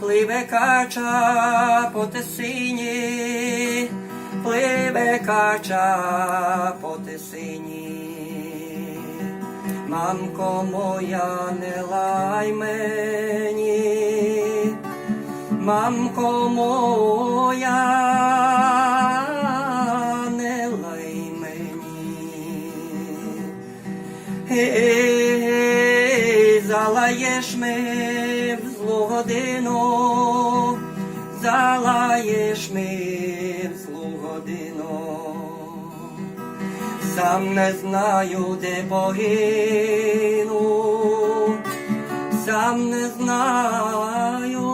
Пливе кача по тисині, пливе кача по тисині. Мамко моя, не лай мені, мамко моя, не лай мені. Залаєш ми в злу годину, залаєш ми в злу годину. Сам не знаю, де погину, сам не знаю,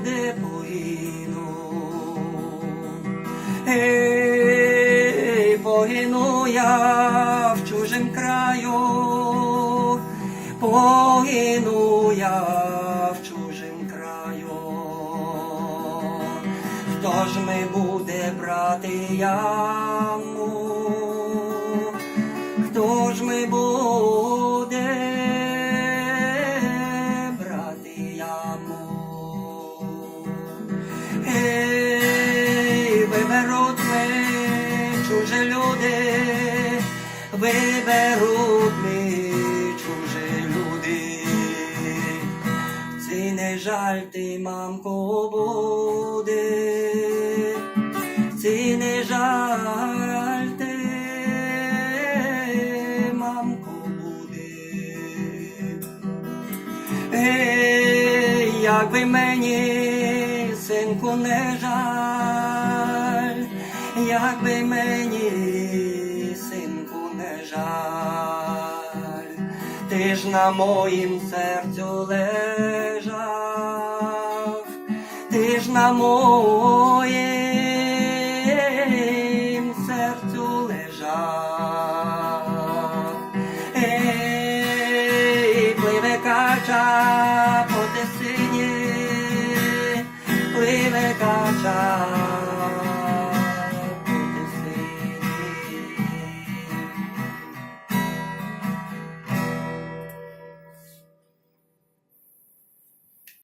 де погину. Погину я в чужим краю, погину я в чужим краю. Хто ж ми буде брати яму? Хто ж ми буде брати яму? Виберуть ми чужі люди, виберуть ми чужі люди. Ці не жаль ти, мамко, буде, ці не жаль ти, мамко, буде. Якби мені, синку, не жаль, якби мені, синку, не жаль, ти ж на моїм серцю лежав, ти ж на моїм серцю лежав. Пливе кача